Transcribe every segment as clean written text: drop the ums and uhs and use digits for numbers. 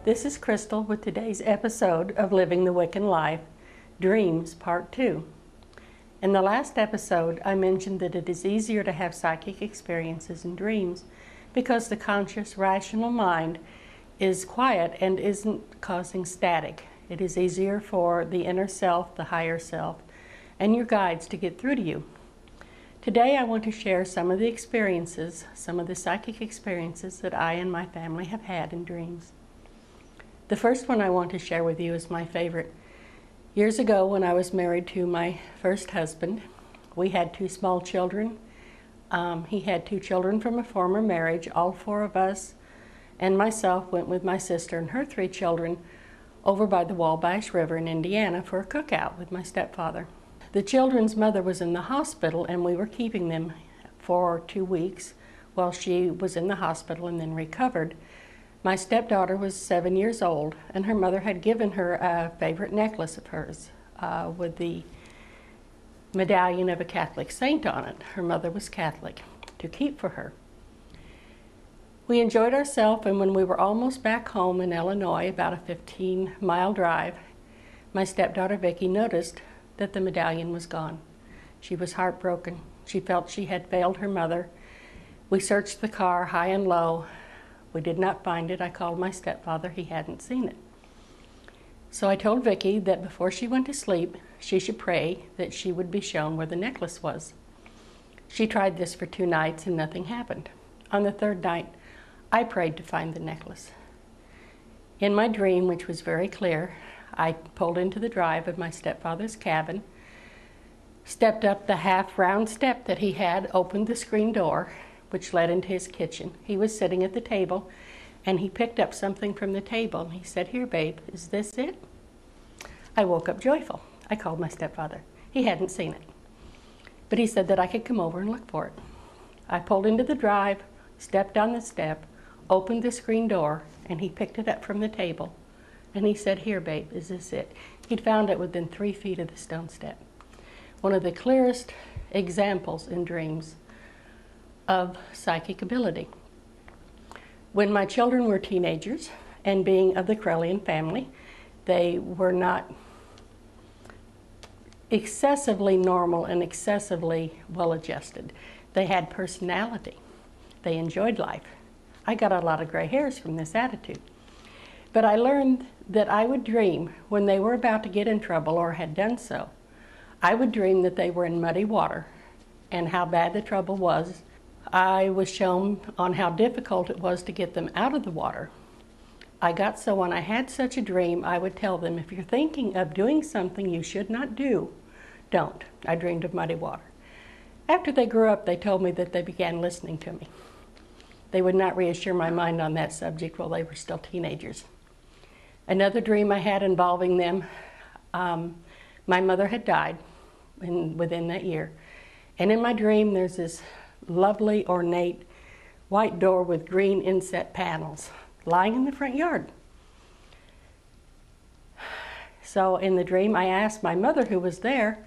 This is Krystel with today's episode of Living the Wican Life, Dreams Part 2. In the last episode, I mentioned that it is easier to have psychic experiences in dreams because the conscious, rational mind is quiet and isn't causing static. It is easier for the inner self, the higher self, and your guides to get through to you. Today I want to share some of the experiences, some of the psychic experiences that I and my family have had in dreams. The first one I want to share with you is my favorite. Years ago, when I was married to my first husband, we had 2 small children. He had 2 children from a former marriage. All 4 of us and myself went with my sister and her 3 children over by the Wabash River in Indiana for a cookout with my stepfather. The children's mother was in the hospital, and we were keeping them for 2 weeks while she was in the hospital and then recovered. My stepdaughter was 7 years old, and her mother had given her a favorite necklace of hers with the medallion of a Catholic saint on it. Her mother was Catholic, to keep for her. We enjoyed ourselves, and when we were almost back home in Illinois, about a 15-mile drive, my stepdaughter Vicki noticed that the medallion was gone. She was heartbroken. She felt she had failed her mother. We searched the car high and low. We did not find it. I called my stepfather. He hadn't seen it. So I told Vicki that before she went to sleep, she should pray that she would be shown where the necklace was. She tried this for 2 nights and nothing happened. On the 3rd night, I prayed to find the necklace. In my dream, which was very clear, I pulled into the drive of my stepfather's cabin, stepped up the half-round step that he had, opened the screen door, which led into his kitchen. He was sitting at the table, and he picked up something from the table, and he said, "Here, babe, is this it?" I woke up joyful. I called my stepfather. He hadn't seen it, but he said that I could come over and look for it. I pulled into the drive, stepped on the step, opened the screen door, and he picked it up from the table. And he said, "Here, babe, is this it?" He'd found it within 3 feet of the stone step. One of the clearest examples in dreams of psychic ability. When my children were teenagers, and being of the Krystel family, they were not excessively normal and excessively well-adjusted. They had personality. They enjoyed life. I got a lot of gray hairs from this attitude. But I learned that I would dream when they were about to get in trouble or had done so. I would dream that they were in muddy water and how bad the trouble was. I was shown on how difficult it was to get them out of the water. I got so when I had such a dream, I would tell them, if you're thinking of doing something you should not do, don't. I dreamed of muddy water. After they grew up, they told me that they began listening to me. They would not reassure my mind on that subject while they were still teenagers. Another dream I had involving them, my mother had died within that year. And in my dream, there's this lovely, ornate, white door with green inset panels lying in the front yard. So in the dream, I asked my mother, who was there,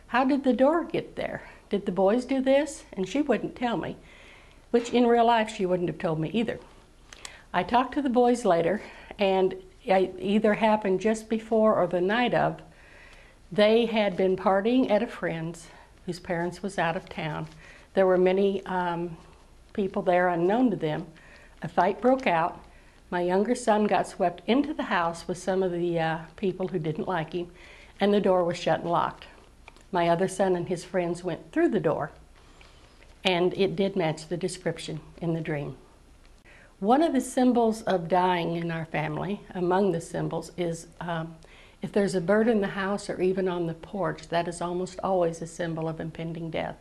how did the door get there? Did the boys do this? And she wouldn't tell me, which in real life she wouldn't have told me either. I talked to the boys later, and it either happened just before or the night of. They had been partying at a friend's whose parents was out of town. There were many people there unknown to them. A fight broke out. My younger son got swept into the house with some of the people who didn't like him, and the door was shut and locked. My other son and his friends went through the door, and it did match the description in the dream. One of the symbols of dying in our family, among the symbols, is if there's a bird in the house or even on the porch, that is almost always a symbol of impending death.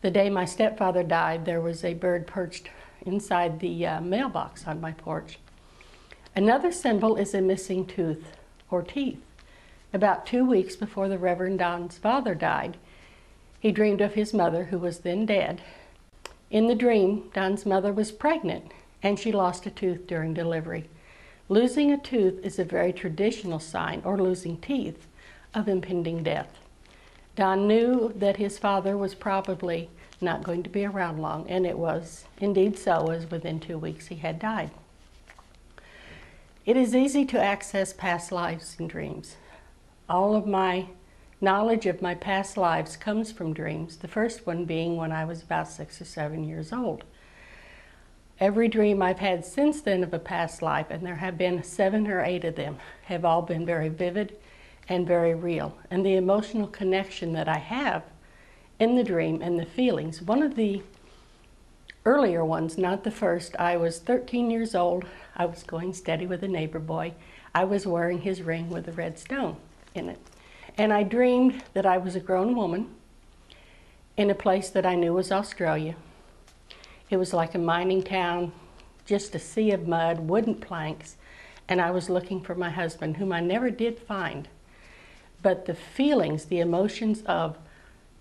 The day my stepfather died, there was a bird perched inside the mailbox on my porch. Another symbol is a missing tooth or teeth. About 2 weeks before the Reverend Don's father died, he dreamed of his mother, who was then dead. In the dream, Don's mother was pregnant, and she lost a tooth during delivery. Losing a tooth is a very traditional sign, or losing teeth, of impending death. Don knew that his father was probably not going to be around long, and it was indeed so, as within 2 weeks he had died. It is easy to access past lives in dreams. All of my knowledge of my past lives comes from dreams, the first one being when I was about 6 or 7 years old. Every dream I've had since then of a past life, and there have been 7 or 8 of them, have all been very vivid and very real. And the emotional connection that I have in the dream and the feelings, one of the earlier ones, not the first, I was 13 years old. I was going steady with a neighbor boy. I was wearing his ring with a red stone in it. And I dreamed that I was a grown woman in a place that I knew was Australia. It was like a mining town, just a sea of mud, wooden planks, and I was looking for my husband, whom I never did find. But the feelings, the emotions of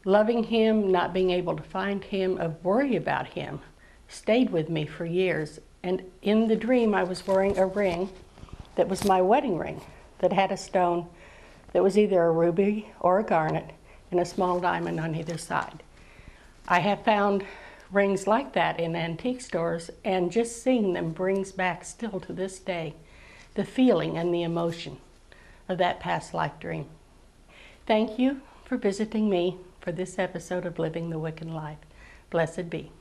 loving him, not being able to find him, of worry about him, stayed with me for years. And in the dream, I was wearing a ring that was my wedding ring, that had a stone that was either a ruby or a garnet and a small diamond on either side. I have found rings like that in antique stores, and just seeing them brings back still to this day the feeling and the emotion of that past life dream. Thank you for visiting me for this episode of Living the Wiccan Life. Blessed be.